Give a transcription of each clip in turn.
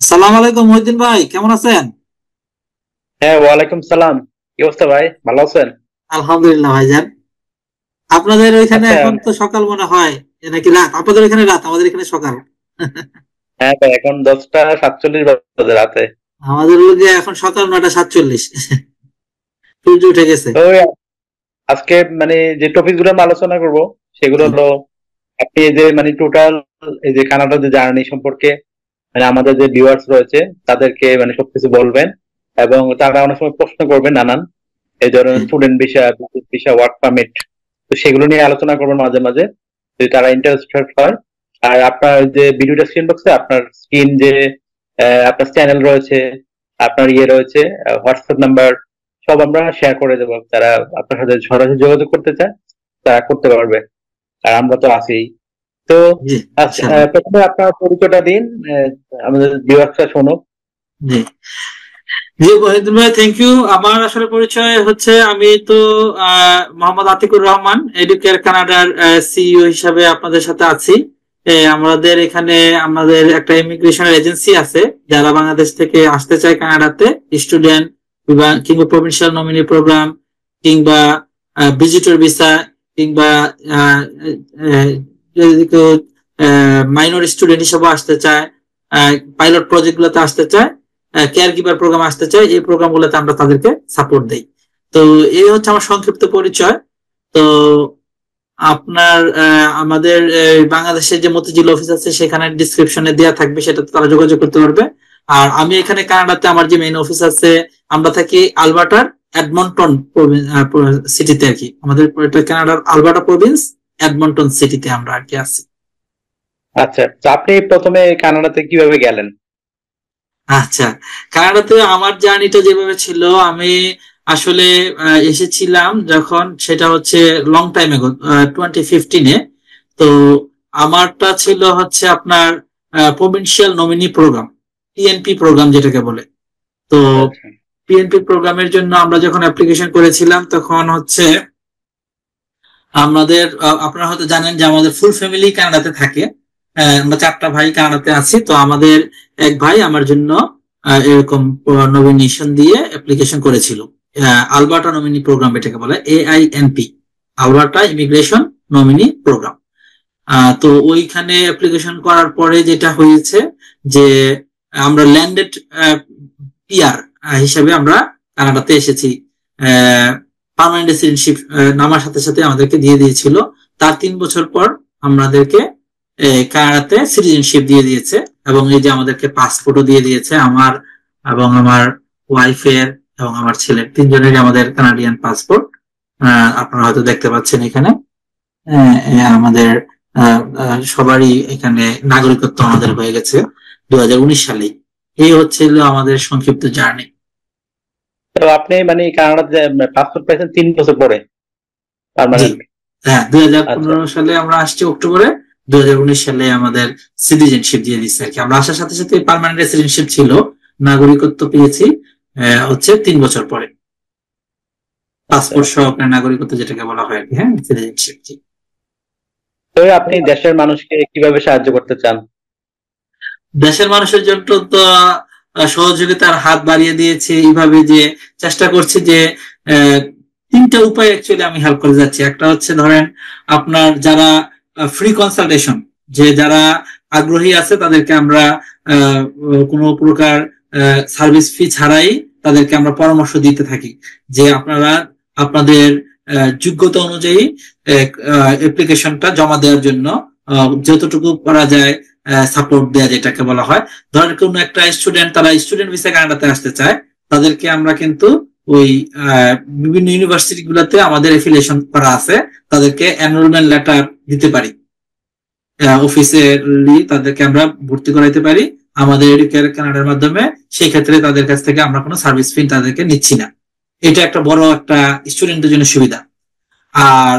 সালাম আলাইকুম মহিউদ্দিন ভাই, কেমন আছেন? হ্যাঁ, ওয়ালাইকুম সালাম। কি অবস্থা ভাই, ভালো আছেন? আলহামদুলিল্লাহ ভাইজান। আপনাদের ওইখানে আচ্ছা। এখন তো সকাল মনে হয়, এ নাকি রাত? আপনাদের ওইখানে রাত, আমাদের এখানে সকাল। হ্যাঁ ভাই, এখন 10টা 47 বাজে রাতে। আমাদের লোকে এখন সকাল 9টা 47। সূর্য উঠে গেছে। তো আজকে মানে যে টপিক গুলো আমরা আলোচনা করব সেগুলো জি হলো, আপনি এই যে মানে টোটাল এই যে কানাডা যে জার্নি সম্পর্কে মানে আমাদের যে ভিউয়ার্স রয়েছে তাদেরকে মানে সবকিছু বলবেন, এবং তারা অনেক সময় প্রশ্ন করবেন নানান, এই ধরনের জি student visa, visit visa, work permit. তো সেগুলো নিয়ে আলোচনা করবেন মাঝে মাঝে, যদি তারা ইন্টারেস্টেড হয়। আর আপনার যে ভিডিও ডেসক্রিপশন বক্সে আপনার স্ক্রিন যে আপনার চ্যানেল রয়েছে, আপনার ইয়ে রয়েছে, হোয়াটসঅ্যাপ নাম্বার, সব আমরা শেয়ার করে দেবো। তারা আপনার সাথে সরাসরি যোগাযোগ করতে চায় তারা করতে পারবে, আর আমরা তো আছি। তো জি আচ্ছা, ইনশাআল্লাহ। প্রথমে আপনার পরিচয়টা দিন, আমাদের ভিউয়ার্সরা শোনো। জি জি মহিউদ্দিন ভাই, থ্যাংক ইউ। আমার আসলে পরিচয় হচ্ছে, আমি তো মোহাম্মদ আতিকুর রহমান, এডুকেয়ার কানাডার সিইও হিসাবে আপনাদের সাথে আছি। আমাদের এখানে আমাদের একটা ইমিগ্রেশনের এজেন্সি আছে, যারা বাংলাদেশ থেকে আসতে চায় কানাডাতে, স্টুডেন্ট কিংবা প্রভিন্সিয়াল নমিনি প্রোগ্রাম, কিংবা ভিজিটর ভিসা, কিংবা মাইনর স্টুডেন্ট হিসেবে আসতে চায়, পাইলট প্রজেক্ট গুলোতে আসতে চায়, কেয়ার গিভার প্রোগ্রাম আসতে চায়, এই প্রোগ্রাম গুলোতে আমরা তাদেরকে সাপোর্ট দেই। তো এই হচ্ছে আমার সংক্ষিপ্ত পরিচয়। তো আপনার আমাদের বাংলাদেশের যে মতিঝিল অফিস আছে সেখানে ডিসক্রিপশনে দেওয়া থাকবে, সেটাতে তারা যোগাযোগ করতে পারবে। আর আমি এখানে কানাডাতে আমার যে মেইন অফিস আছে, আমরা থাকি আলবার্টার এডমন্টন সিটিতে আর কি। আমাদের এটা কানাডার আলবার্টা প্রভিন্স, এডমন্টন সিটিতে আমরা আর কি আছি। আচ্ছা, তো আপনি প্রথমে কানাডাতে কিভাবে গেলেন? আচ্ছা, কানাডাতে আমার জার্নিটা যেভাবে ছিল, আমি আসলে এসেছিলাম যখন, সেটা হচ্ছে লং টাইম এগো, 2015-এ। তো আমারটা ছিল হচ্ছে আপনার provincial nominee program, PNP program যেটাকে বলে। তো আচ্ছা। পিএনপি প্রোগ্রামের জন্য আমরা যখন অ্যাপ্লিকেশন করেছিলাম, তখন হচ্ছে আমাদের আপনারা হয়তো জানেন যে আমাদের ফুল ফ্যামিলি কানাডাতে থাকে। আমরা 4টা ভাই কানাডাতে আছি। তো আমাদের এক ভাই আমার জন্য এরকম নমিনেশন দিয়ে অ্যাপ্লিকেশন করেছিল। আলবার্টা নমিনি প্রোগ্রাম এটাকে বলে, AINP, Alberta immigration nominee program. তো ওইখানে অ্যাপ্লিকেশন করার পরে যেটা হয়েছে যে আমরা ল্যান্ডেড পিআর হিসেবে আমরা কানাডাতে এসেছি। পার্মানেন্ট রেসিডেন্টশিপ নামার সাথে সাথে আমাদেরকে দিয়ে দিয়েছিল। তার 3 বছর পর আমাদেরকে কানাডাতে সিটিজেনশিপ দিয়ে দিয়েছে, এবং এই যে আমাদেরকে পাসপোর্টও দিয়ে দিয়েছে, আমার এবং আমার ওয়াইফের এবং আমার ছেলের, তিনজনেরই আমাদের কানাডিয়ান পাসপোর্ট। আপনারা হয়তো দেখতে পাচ্ছেন এখানে। আমাদের সবারই এখানে নাগরিকত্ব আমাদের হয়ে গেছে 2019 সালে। এই হচ্ছিল আমাদের সংক্ষিপ্ত জার্নি। তো আপনি মানে কানাডাতে পাসপোর্ট পাইছেন 3 বছর পরে, জি পার্মানেন্ট? হ্যাঁ, দুই হাজার আচ্ছা। পনেরো সালে আমরা আসছি অক্টোবরে, 2019 সালে আমাদের সিটিজেনশিপ দিয়ে দিচ্ছে আর কি। আমরা আসার সাথে সাথে পার্মানেন্ট রেসিডেন্টশিপ ছিল, নাগরিকত্ব পেয়েছি হচ্ছে 3 বছর পরে, আচ্ছা। পাসপোর্ট সহকারে নাগরিকত্ব যেটাকে বলা হয় আর কি। হ্যাঁ, সিটিজেনশিপ। তো আপনি দেশের মানুষকে কিভাবে সাহায্য করতে চান? দেশের মানুষের জন্য তো সহযোগিতার হাত বাড়িয়ে দিয়েছে এইভাবে যে চেষ্টা করছি যে 3টা উপায় অ্যাকচুয়ালি আমি হেল্প করে যাচ্ছি। একটা হচ্ছে ধরেন আপনার যারা ফ্রি কনসালটেশন, যে যারা আগ্রহী আছে তাদেরকে আমরা কোনো প্রকার সার্ভিস ফি ছাড়াই তাদেরকে আমরা পরামর্শ দিতে থাকি, যে আপনারা আপনাদের যোগ্যতা অনুযায়ী অ্যাপ্লিকেশনটা জমা দেওয়ার জন্য যতটুকু করা যায় সাপোর্ট দেয়া যেটাকে বলা হয়। ধরেন কোন একটা স্টুডেন্ট, তারা স্টুডেন্ট ভিসা কানাডাতে আসতে চায়, তাদেরকে আমরা কিন্তু ওই বিভিন্ন ইউনিভার্সিটি গুলোতে আমাদের এফিলিয়েশন করা আছে, তাদেরকে এনরোলমেন্ট লেটার দিতে পারি, অফিসিয়ালি তাদেরকে আমরা ভর্তি করাইতে পারি আমাদের এডুকেয়ার কানাডার মাধ্যমে। সেই ক্ষেত্রে তাদের কাছ থেকে আমরা কোনো সার্ভিস ফি তাদেরকে নিচ্ছি না। এটা একটা বড় একটা স্টুডেন্টের জন্য সুবিধা। আর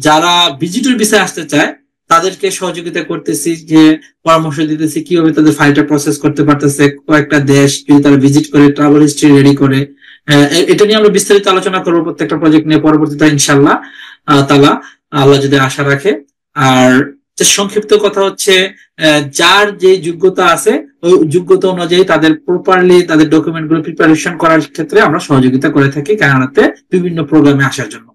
যারা ভিজিটর ভিসায় আসতে চায় তাদেরকে সহযোগিতা করতেছি, যে পরামর্শ দিতেছি কিভাবে তাদের ফাইলটা প্রসেস করতে পারতেছে, কয়েকটা দেশ যদি তারা ভিজিট করে ট্রাভেল হিস্ট্রি রেডি করে। এটা নিয়ে আমরা বিস্তারিত আলোচনা করবো প্রত্যেকটা প্রজেক্ট নিয়ে পরবর্তীতে ইনশাল্লাহ তাআলা, আল্লাহ যদি আশা রাখে। আর যে সংক্ষিপ্ত কথা হচ্ছে যার যে যোগ্যতা আছে ওই যোগ্যতা অনুযায়ী তাদের প্রপারলি তাদের ডকুমেন্ট গুলো প্রিপারেশন করার ক্ষেত্রে আমরা সহযোগিতা করে থাকি কানাডাতে বিভিন্ন প্রোগ্রামে আসার জন্য।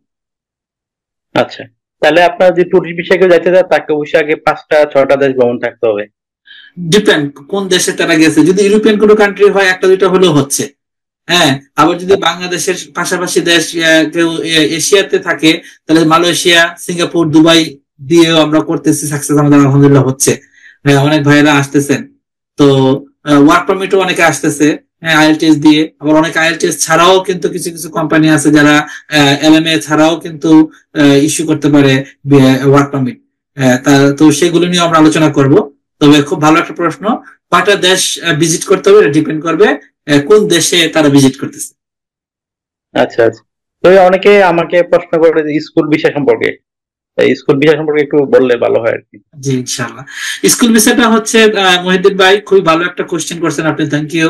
আচ্ছা, তাহলে আপনার যে ট্যুরিস্ট বিষয়ে কেউ যাইতে চায় তাকে অবশ্যই আগে 5টা 6টা দেশ ভ্রমণ থাকতে হবে। ডিপেন্ড কোন দেশে তারা গেছে, যদি ইউরোপিয়ান কোনো কান্ট্রি হয় একটা দুইটা হলেও হচ্ছে। হ্যাঁ, আবার যদি বাংলাদেশের পাশাপাশি দেশ কেউ এশিয়াতে থাকে তাহলে মালয়েশিয়া, সিঙ্গাপুর, দুবাই দিয়েও আমরা করতেছি, সাকসেস আমাদের আলহামদুলিল্লাহ হচ্ছে। অনেক ভাইয়েরা আসতেছেন, তো ওয়ার্ক পারমিটও অনেকে আসতেছে আইএলটিএস দিয়ে। আবার অনেক আইএলটিএস ছাড়াও কিন্তু কিছু কিছু কোম্পানি আছে যারা এলএমএ ছাড়াও কিন্তু ইস্যু করতে পারে ওয়ার্ক পারমিট। তো সেগুলো নিয়ে আমরা আলোচনা করব। তবে খুব ভালো একটা প্রশ্ন, কয়টা দেশ ভিজিট করতে হবে এটা ডিপেন্ড করবে কোন দেশে তারা ভিজিট করতেছে। আচ্ছা আচ্ছা, তো অনেকে আমাকে প্রশ্ন করে স্কুল বিষয় সম্পর্কে, স্কুল বিষয় সম্পর্কে একটু বললে ভালো হয় আর কি। জি ইনশাআল্লাহ। স্কুল ভিসাটা হচ্ছে মহিউদ্দিন ভাই খুবই ভালো একটা কোশ্চেন করছেন আপনি, থ্যাংক ইউ।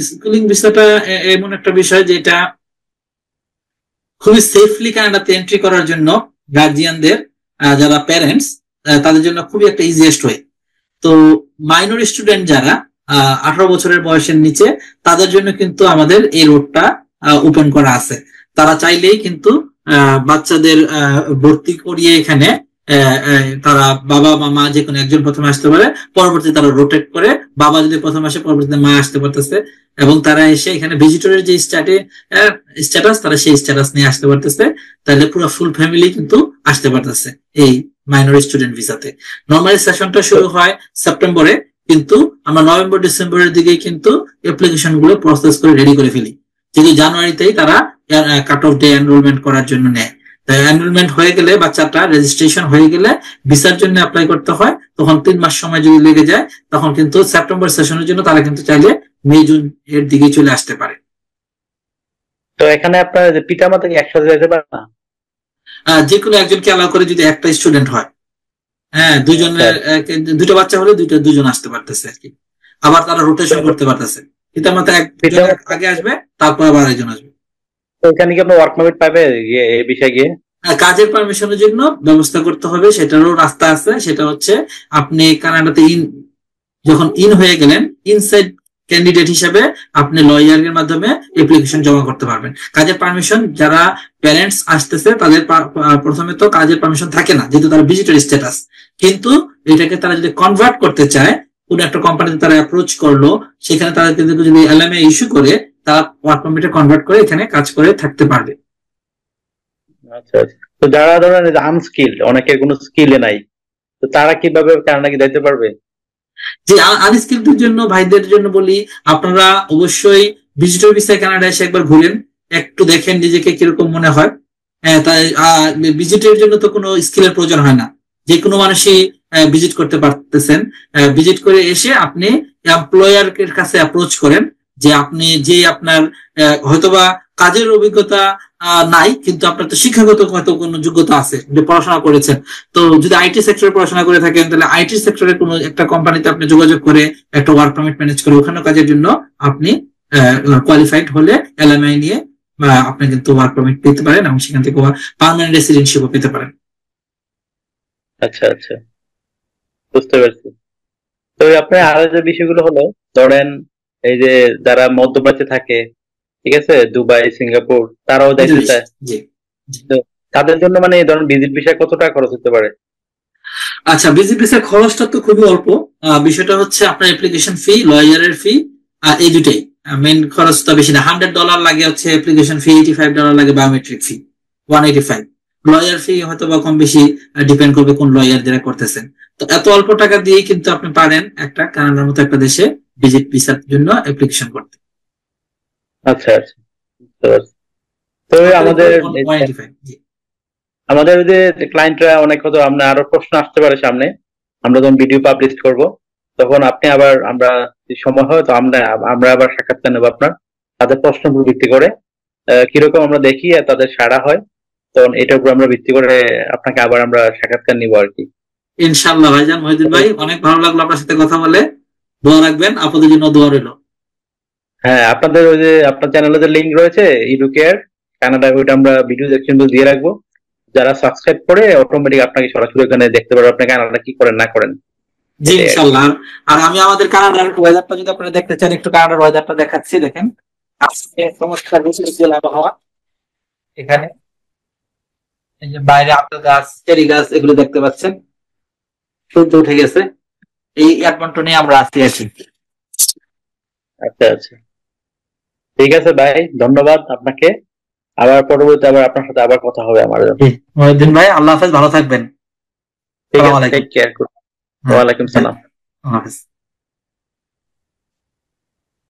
স্কুলিং ভিসাটা এমন একটা বিষয় যেটা খুবই সেফলি কানাডাতে এন্ট্রি করার জন্য গার্জিয়ানদের যারা প্যারেন্টস তাদের জন্য খুবই একটা ইজিয়েস্ট ওয়ে। তো মাইনর স্টুডেন্ট যারা 18 বছরের বয়সের নিচে তাদের জন্য কিন্তু আমাদের এই রোডটা ওপেন করা আছে। তারা চাইলেই কিন্তু বাচ্চাদের ভর্তি করিয়ে এখানে তারা বাবা বা মা যে কোনো একজন প্রথমে আসতে পারে, পরবর্তীতে তারা রোটেট করে বাবা যদি প্রথম আসে পরবর্তীতে মা আসতে পারতেছে, এবং তারা এসে এখানে ভিজিটরের যে স্ট্যাটাস তারা সেই স্ট্যাটাস নিয়ে আসতে পারতেছে। তাহলে পুরো ফুল ফ্যামিলি কিন্তু আসতে পারতেছে এই মাইনর স্টুডেন্ট ভিসাতে। নর্মালি সেশনটা শুরু হয় সেপ্টেম্বরে, কিন্তু আমরা নভেম্বর ডিসেম্বরের দিকে কিন্তু অ্যাপ্লিকেশন গুলো প্রসেস করে রেডি করে ফেলি, যেহেতু জানুয়ারিতেই তারা কাট অফ ডে এনরোলমেন্ট করার জন্য নেয়। এনরোলমেন্ট হয়ে গেলে বাচ্চাটা রেজিস্ট্রেশন হয়ে গেলে ভিসার জন্য অ্যাপ্লাই করতে হয়, তখন 3 মাস সময় যদি লেগে যায় তখন কিন্তু সেপ্টেম্বর সেশনের জন্য তারা কিন্তু চাইলে মে জুন এর দিকে চলে আসতে পারে। তো এখানে আপনার পিতা মাতা কি একসাথে যেতে পারে না? যে কোনো একজনকে অ্যালাউ করে যদি একটা স্টুডেন্ট হয়। হ্যাঁ, দুজনের দুটো বাচ্চা হলে দুজন আসতে পারতেছে আর কি। আবার তারা রোটেশন করতে পারতেছে, পিতা মাতা একজন আগে আসবে তারপর আবার আরেকজন আসবে। এখানে কি আপনার ওয়ার্ক পারমিট পাবে এই বিষয়ে গিয়ে? কাজের পারমিশনের জন্য ব্যবস্থা করতে হবে, সেটারও রাস্তা আছে। সেটা হচ্ছে আপনি কানাডাতে যখন হয়ে গেলেন, ইনসাইড ক্যান্ডিডেট হিসেবে আপনি লয়ারের মাধ্যমে অ্যাপ্লিকেশন জমা করতে পারবেন। কাজের পারমিশন যারা প্যারেন্টস আসতেছে তাদের প্রথমে তো কাজের পারমিশন থাকে না, যেহেতু তারা ভিজিটর স্ট্যাটাস। কিন্তু এটাকে তারা যদি কনভার্ট করতে চায়, কোন একটা কোম্পানিতে তারা অ্যাপ্রোচ করলো, সেখানে তারা কিন্তু যদি এলএমএ ইস্যু করে তারা ওয়ার্ক পারমিটে কনভার্ট করে এখানে কাজ করে থাকতে পারবে। আচ্ছা আচ্ছা, তো যারা ধরেন আনস্কিলড, অনেকের কোনো স্কিলে নাই, তো তারা কিভাবে কানাডা কি যাইতে পারবে? যে আনস্কিলদের জন্য ভাইদের জন্য বলি, আপনারা অবশ্যই ভিজিটর ভিসায় কানাডা এসে একবার ঘুরেন, একটু দেখেন নিজেকে কিরকম মনে হয়। তাই ভিজিটের জন্য তো কোনো স্কিলের প্রয়োজন হয় না, যে কোনো মানুষই ভিজিট করতে পারতেছেন। ভিজিট করে এসে আপনি এমপ্লয়ার এর কাছে অ্যাপ্রোচ করেন যে আপনি যে আপনার হয়তোবা কাজের অভিজ্ঞতা নাই, কিন্তু আপনার তো শিক্ষাগত হয়তো কোনো যোগ্যতা আছে, যে পড়াশোনা করেছেন। তো যদি আইটি সেক্টরে পড়াশোনা করে থাকেন তাহলে আইটি সেক্টরের কোনো একটা কোম্পানিতে আপনি যোগাযোগ করে একটা ওয়ার্ক পারমিট ম্যানেজ করে ওখানে কাজের জন্য আপনি কোয়ালিফাইড হলে এলএমআই নিয়ে আপনি কিন্তু ওয়ার্ক পারমিট পেতে পারেন, এবং সেখান থেকে পার্মানেন্ট রেসিডেন্সিপও পেতে পারেন। আচ্ছা আচ্ছা, বুঝতে পারছি। তো আপনার আরো যে বিষয়গুলো হলো, ধরেন এই যে যারা মধ্যপ্রাচ্যে থাকে, ঠিক আছে, দুবাই, সিঙ্গাপুর, তারাও যাইতে চায়, জি, তো তাদের জন্য মানে ধরেন ভিজিট ভিসা কত টাকা খরচ হতে পারে? আচ্ছা, ভিজিট ভিসার খরচটা তো খুবই অল্প। বিষয়টা হচ্ছে আপনার অ্যাপ্লিকেশন ফি, লয়ারের ফি, এই দুটাই মেন খরচটা বেশি না। $100 লাগে হচ্ছে অ্যাপ্লিকেশন ফি, $85 লাগে বায়োমেট্রিক ফি, 185। লয়ার ফি হয়তো বা কম বেশি ডিপেন্ড করবে কোন লয়ার যারা করতেছেন। তো এত অল্প টাকা দিয়েই কিন্তু আপনি পারেন একটা কানাডার মতো একটা দেশে ভিজিট ভিসার জন্য অ্যাপ্লিকেশন করতে। আচ্ছা আচ্ছা, বুঝতে পারছি। তো আমাদের 185, জি। আমাদের যে ক্লায়েন্টরা অনেক হয়তো আমরা আরো প্রশ্ন আসতে পারে সামনে, আমরা যখন ভিডিও পাবলিশ করব তখন আপনি আবার আমরা যদি সময় হয় তো আমরা আবার সাক্ষাৎকার নেবো আপনার, তাদের প্রশ্ন উপর ভিত্তি করে কিরকম আমরা দেখি আর তাদের সাড়া হয়, তখন এটার উপর আমরা ভিত্তি করে আপনাকে আবার আমরা সাক্ষাৎকার নিবো আর কি। ইনশাআল্লাহ ভাইজান, মহিউদ্দিন ভাই অনেক ভালো লাগলো আপনার সাথে কথা বলে। দোয়া রাখবেন, আপনাদের জন্য দোয়া রইল। হ্যাঁ, আপনাদের ওই যে আপনার চ্যানেলে যে লিঙ্ক রয়েছে ইডুকেয়ার কানাডা, ওইটা আমরা ভিডিও ডেসক্রিপশনে দিয়ে রাখবো, যারা সাবস্ক্রাইব করে অটোমেটিক আপনাকে সরাসরি ওখানে দেখতে পারবে আপনি কানাডা কি করেন না করেন। জি ইনশাল্লাহ। আর আমি আমাদের কানাডার ওয়েদারটা যদি আপনারা দেখতে চান, একটু কানাডার ওয়েদারটা দেখাচ্ছি, দেখেন আজকে চমৎকার বিকেল আবহাওয়া। এখানে এই যে বাইরে আপেল গাছ, চেরি গাছ এগুলো দেখতে পাচ্ছেন, সূর্য উঠে গেছে, এই এডমন্টনে আমরা আছি আর কি। আচ্ছা আচ্ছা, ঠিক আছে ভাই, ধন্যবাদ আপনাকে। আবার পরবর্তীতে আবার আপনার সাথে আবার কথা হবে আমার। মহিউদ্দিন ভাই, আল্লাহ হাফেজ, ভালো থাকবেন। ঠিক আসসালামু আছে, আলাইকুম। টেক কেয়ার করুন। হ্যাঁ, ওয়ালাইকুম সালাম। আল্লাহ হাফেজ।